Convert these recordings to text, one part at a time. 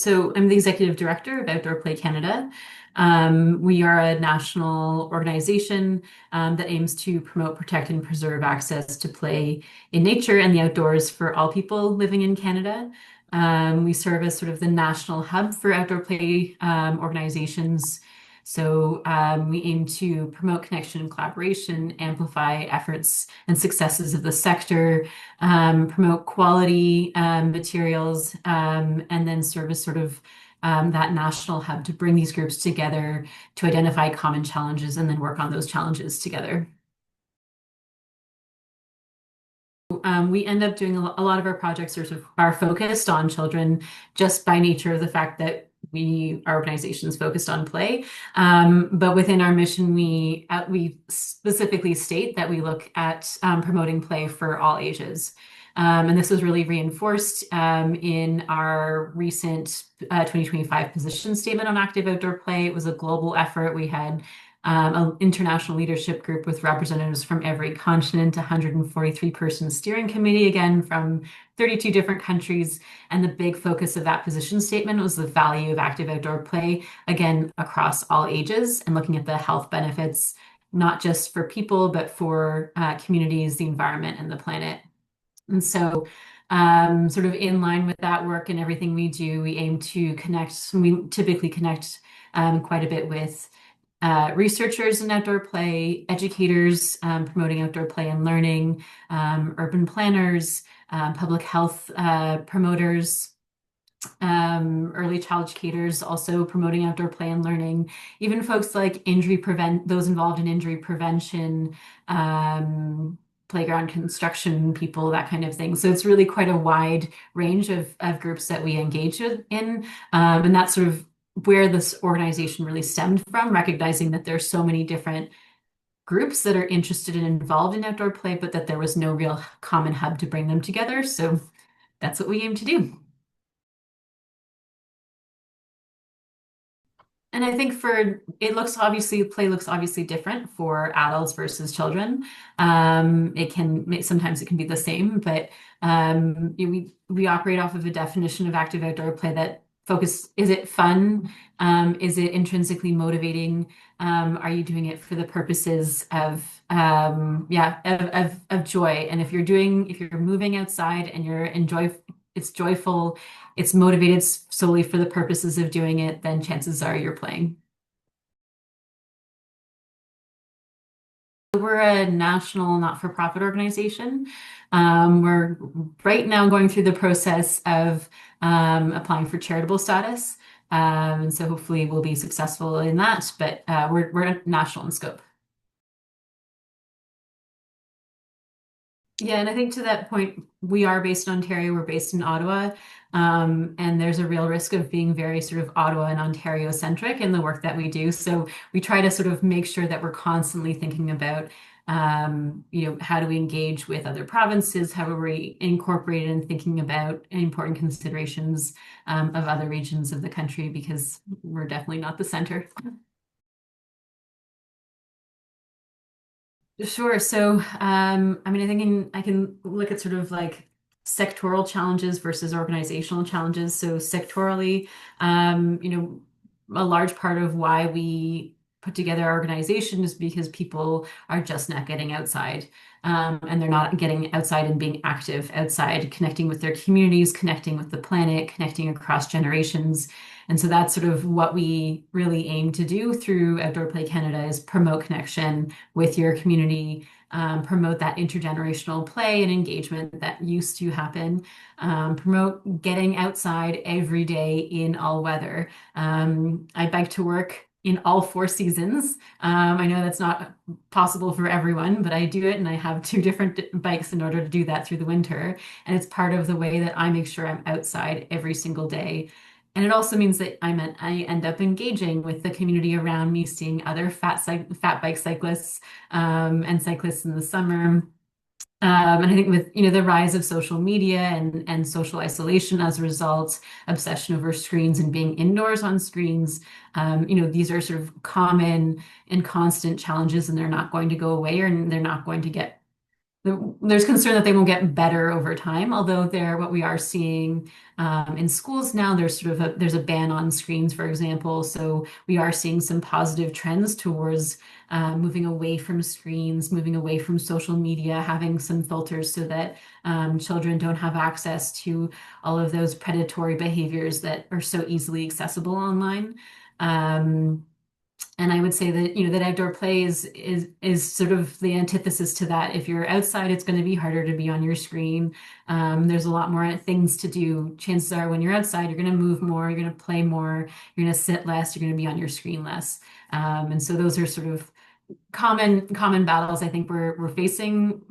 So I'm the executive director of Outdoor Play Canada. We are a national organization that aims to promote, protect, and preserve access to play in nature and the outdoors for all people living in Canada. We serve as sort of the national hub for outdoor play organizations. So we aim to promote connection and collaboration, amplify efforts and successes of the sector, promote quality materials, and then serve as sort of that national hub to bring these groups together to identify common challenges and then work on those challenges together. We end up doing a lot of our projects sort of are focused on children just by nature of the fact that our organization is focused on play. But within our mission, we specifically state that we look at promoting play for all ages. And this was really reinforced in our recent 2025 position statement on active outdoor play. It was a global effort. We had an international leadership group with representatives from every continent, 143-person steering committee, again, from 32 different countries. And the big focus of that position statement was the value of active outdoor play, again, across all ages, and looking at the health benefits, not just for people, but for communities, the environment, and the planet. And so, sort of in line with that work and everything we do, we aim to connect, we typically connect quite a bit with researchers in outdoor play, educators promoting outdoor play and learning, urban planners, public health promoters, early child educators also promoting outdoor play and learning, even folks like those involved in injury prevention, playground construction people, that kind of thing. So it's really quite a wide range of groups that we engage in. And that's sort of where this organization really stemmed from, recognizing that there's so many different groups that are interested and involved in outdoor play, but that there was no real common hub to bring them together. So that's what we aim to do. And I think play looks obviously different for adults versus children. Sometimes it can be the same, but we operate off of a definition of active outdoor play that is it fun? Is it intrinsically motivating? Are you doing it for the purposes of joy? And if you're moving outside and it's joyful, it's motivated solely for the purposes of doing it, then chances are you're playing. We're a national not-for-profit organization. We're right now going through the process of applying for charitable status. And so hopefully we'll be successful in that, but we're national in scope. Yeah, and I think to that point, we are based in Ontario, we're based in Ottawa, and there's a real risk of being very sort of Ottawa and Ontario centric in the work that we do. So we try to sort of make sure that we're constantly thinking about, how do we engage with other provinces? How are we incorporated in thinking about important considerations of other regions of the country, because we're definitely not the center. Sure. So, I mean, I can look at sort of like sectoral challenges versus organizational challenges. So, sectorally, a large part of why we put together our organization is because people are just not getting outside, and they're not getting outside and being active outside, connecting with their communities, connecting with the planet, connecting across generations. And so that's sort of what we really aim to do through Outdoor Play Canada is promote connection with your community, promote that intergenerational play and engagement that used to happen, promote getting outside every day in all weather. I bike to work in all 4 seasons. I know that's not possible for everyone, but I do it and I have 2 different bikes in order to do that through the winter. And it's part of the way that I make sure I'm outside every single day. And it also means that I end up engaging with the community around me, seeing other fat bike cyclists and cyclists in the summer. And I think with the rise of social media and social isolation as a result, obsession over screens and being indoors on screens, these are sort of common and constant challenges, and they're not going to go away, or they're not going to get there's concern that they won't get better over time, although what we are seeing in schools now, there's a ban on screens, for example. So we are seeing some positive trends towards moving away from screens, moving away from social media, having some filters so that children don't have access to all of those predatory behaviors that are so easily accessible online. Um, and I would say that, that outdoor play is sort of the antithesis to that. If you're outside, it's going to be harder to be on your screen. There's a lot more things to do. Chances are when you're outside, you're going to move more, you're going to play more, you're going to sit less, you're going to be on your screen less. And so those are sort of common battles I think we're facing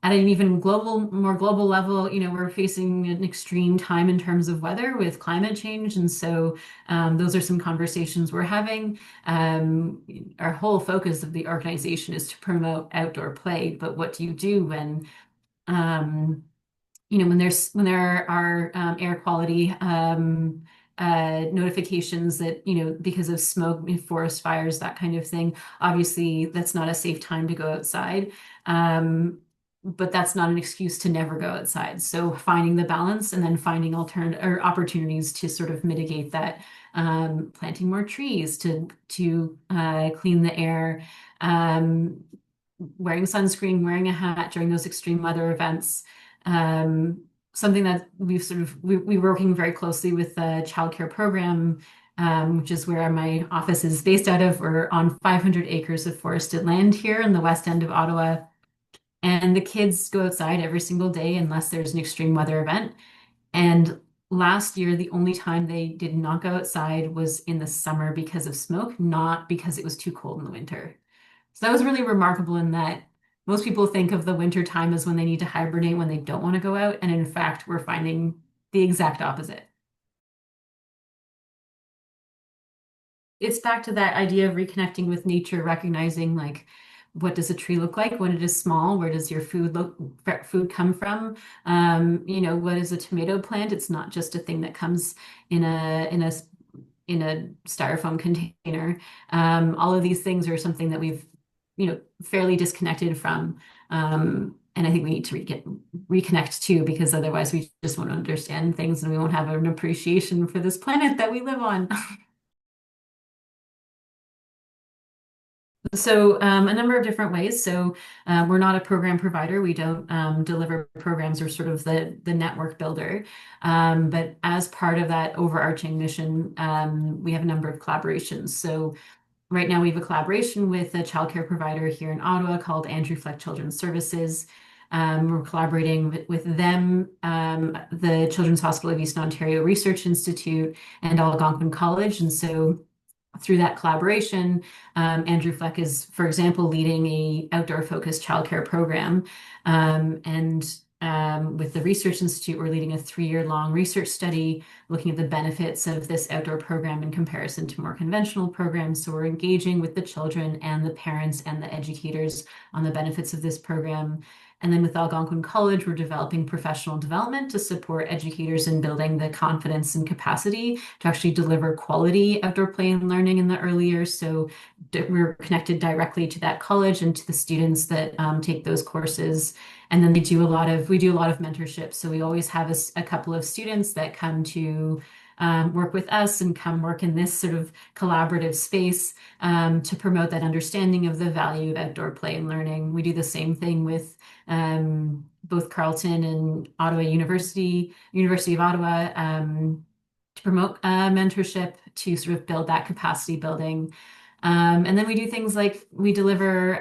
at an even more global level. We're facing an extreme time in terms of weather with climate change. And so those are some conversations we're having. Our whole focus of the organization is to promote outdoor play, but what do you do um, when there are air quality notifications that, because of smoke, forest fires, that kind of thing. Obviously, that's not a safe time to go outside. Um, but that's not an excuse to never go outside. So finding the balance and then finding alternative or opportunities to sort of mitigate that, planting more trees to clean the air, um, wearing sunscreen, wearing a hat during those extreme weather events. Um, Something that we're working very closely with the childcare program, which is where my office is based out of. We're on 500 acres of forested land here in the west end of Ottawa, and the kids go outside every single day unless there's an extreme weather event. And last year, the only time they did not go outside was in the summer because of smoke, not because it was too cold in the winter. So that was really remarkable in that most people think of the winter time as when they need to hibernate, when they don't want to go out. And in fact, we're finding the exact opposite. It's back to that idea of reconnecting with nature, recognizing like, what does a tree look like when it is small? Where does your food come from? What is a tomato plant? It's not just a thing that comes in a styrofoam container. All of these things are something that we've, fairly disconnected from. And I think we need to reconnect too, because otherwise we just won't understand things and we won't have an appreciation for this planet that we live on. So a number of different ways. So we're not a program provider. We don't deliver programs or sort of the network builder. But as part of that overarching mission, we have a number of collaborations. So right now we have a collaboration with a childcare provider here in Ottawa called Andrew Fleck Children's Services. We're collaborating with them, the Children's Hospital of Eastern Ontario Research Institute, and Algonquin College. And so through that collaboration, Andrew Fleck is, for example, leading a outdoor focused childcare program. And with the Research Institute, we're leading a 3-year long research study looking at the benefits of this outdoor program in comparison to more conventional programs. So we're engaging with the children and the parents and the educators on the benefits of this program. And then with Algonquin College, we're developing professional development to support educators in building the confidence and capacity to actually deliver quality outdoor play and learning in the early years. So we're connected directly to that college and to the students that take those courses. And then we do a lot of mentorship. So we always have a couple of students that come to work with us and come work in this sort of collaborative space to promote that understanding of the value of outdoor play and learning. We do the same thing with both Carleton and University of Ottawa, to promote mentorship, to sort of build that capacity building. And then we do things like we deliver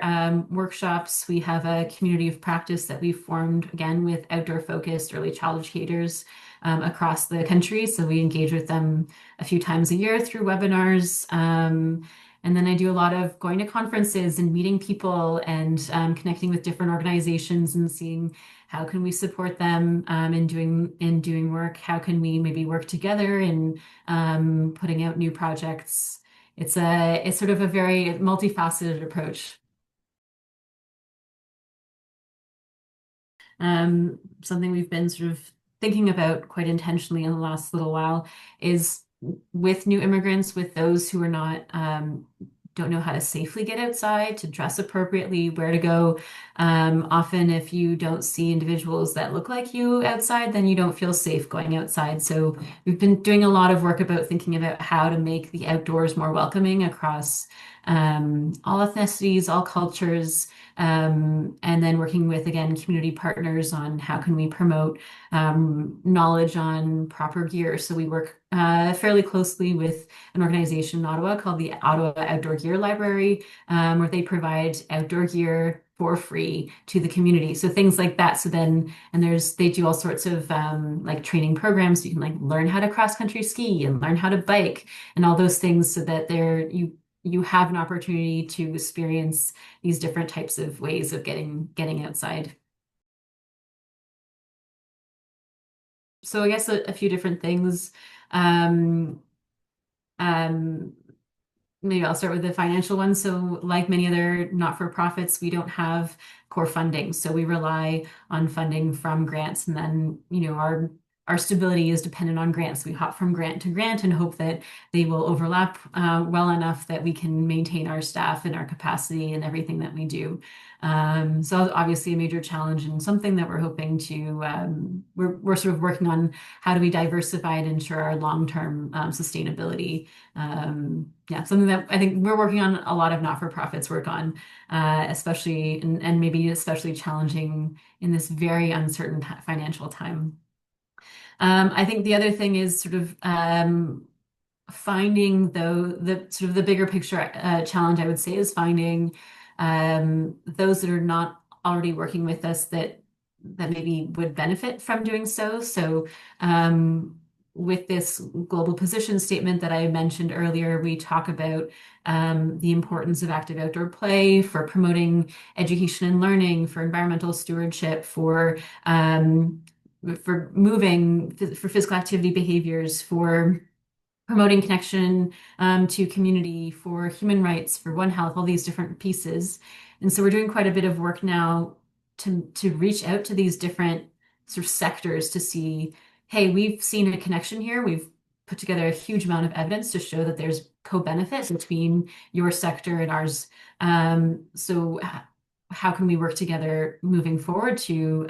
workshops. We have a community of practice that we've formed, again, with outdoor focused early child educators across the country. So we engage with them a few times a year through webinars. And then I do a lot of going to conferences and meeting people and connecting with different organizations and seeing how can we support them in doing work. How can we maybe work together in putting out new projects. It's sort of a very multifaceted approach. Something we've been sort of thinking about quite intentionally in the last little while is with new immigrants, with those who are not don't know how to safely get outside, to dress appropriately, where to go. Often, if you don't see individuals that look like you outside, then you don't feel safe going outside. So we've been doing a lot of work about thinking about how to make the outdoors more welcoming across all ethnicities, all cultures, and then working with, again, community partners on how can we promote knowledge on proper gear. So we work fairly closely with an organization in Ottawa called the Ottawa Outdoor Gear Library, where they provide outdoor gear for free to the community. So things like that. So then, and they do all sorts of like training programs. So you can like learn how to cross country ski and learn how to bike and all those things so that you have an opportunity to experience these different types of ways of getting outside. So I guess a few different things. Um, um, Maybe I'll start with the financial one. So, like many other not-for-profits, we don't have core funding. So we rely on funding from grants, and then, our stability is dependent on grants. We hop from grant to grant and hope that they will overlap well enough that we can maintain our staff and our capacity and everything that we do. So obviously a major challenge and something that we're hoping to we're sort of working on how do we diversify and ensure our long-term sustainability. Yeah, something that I think we're working on a lot of not-for-profits work on, especially and maybe especially challenging in this very uncertain financial time. I think the other thing is sort of finding the sort of the bigger picture challenge I would say is finding those that are not already working with us that maybe would benefit from doing so. So with this global position statement that I mentioned earlier, we talk about the importance of active outdoor play for promoting education and learning, for environmental stewardship, for moving, for physical activity behaviors, for promoting connection to community, for human rights, for One Health, all these different pieces. And so we're doing quite a bit of work now to reach out to these different sort of sectors to see, hey, we've seen a connection here. We've put together a huge amount of evidence to show that there's co-benefit between your sector and ours. So how can we work together moving forward to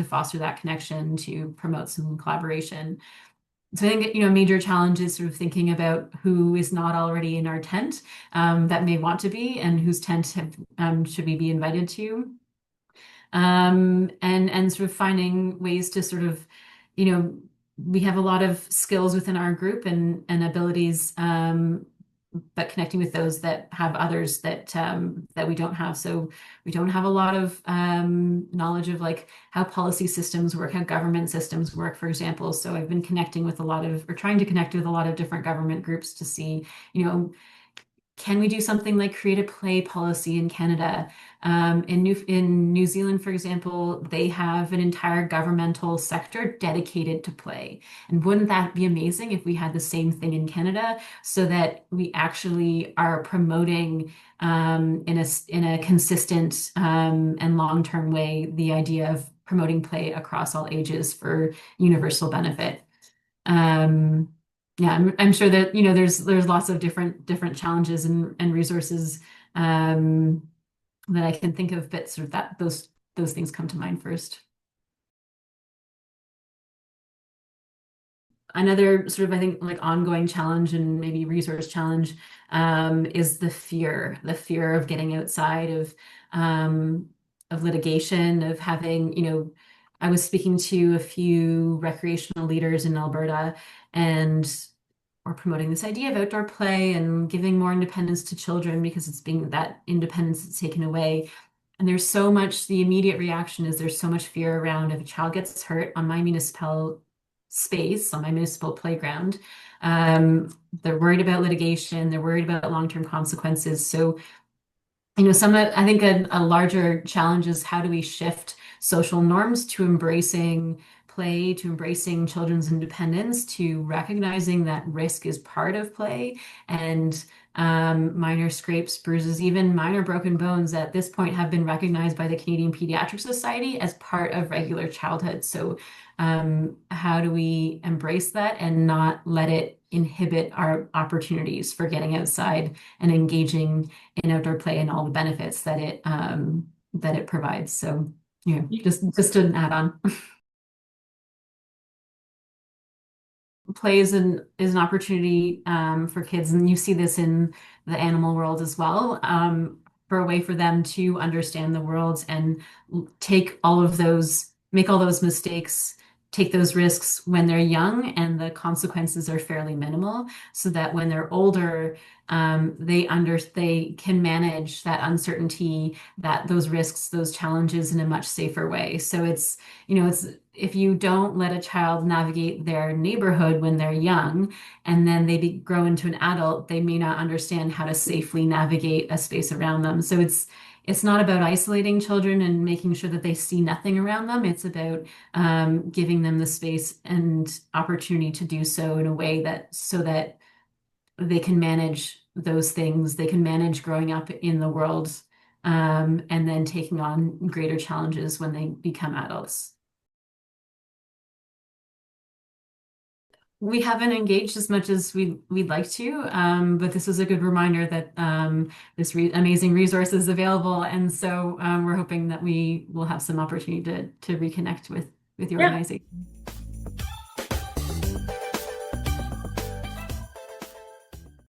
foster that connection, to promote some collaboration? So I think, a major challenge is sort of thinking about who is not already in our tent that may want to be, and whose tent should we be invited to, and sort of finding ways to sort of, we have a lot of skills within our group and abilities, but connecting with those that have others that we don't have. So we don't have a lot of knowledge of like how policy systems work, how government systems work, for example. So I've been connecting with or trying to connect with a lot of different government groups to see, can we do something like create a play policy in Canada? In New Zealand, for example, they have an entire governmental sector dedicated to play. And wouldn't that be amazing if we had the same thing in Canada so that we actually are promoting in a consistent and long-term way the idea of promoting play across all ages for universal benefit? Um, yeah, I'm sure that there's lots of different challenges and resources that I can think of, but sort of those things come to mind first. Another sort of, I think, like ongoing challenge and maybe resource challenge is the fear of getting outside, of litigation, of having, I was speaking to a few recreational leaders in Alberta, and we're promoting this idea of outdoor play and giving more independence to children because it's being that independence is taken away. And the immediate reaction is there's so much fear around if a child gets hurt on my municipal space, on my municipal playground. They're worried about litigation, they're worried about long-term consequences. So, I think a larger challenge is how do we shift social norms to embracing play, to embracing children's independence, to recognizing that risk is part of play, and minor scrapes, bruises, even minor broken bones at this point have been recognized by the Canadian Pediatric Society as part of regular childhood. So how do we embrace that and not let it inhibit our opportunities for getting outside and engaging in outdoor play and all the benefits that it provides? So yeah, just an add-on. Play is an opportunity for kids, and you see this in the animal world as well, for a way for them to understand the world and make all those mistakes, take those risks when they're young, and the consequences are fairly minimal, so that when they're older, they can manage that uncertainty, that those risks, those challenges in a much safer way. So it's if you don't let a child navigate their neighborhood when they're young, and then grow into an adult, they may not understand how to safely navigate a space around them. So it's not about isolating children and making sure that they see nothing around them. It's about giving them the space and opportunity to do so in a way that they can manage those things. They can manage growing up in the world, and then taking on greater challenges when they become adults. We haven't engaged as much as we'd like to, but this was a good reminder that this amazing resource is available, and so we're hoping that we will have some opportunity to reconnect with the Yeah. organization.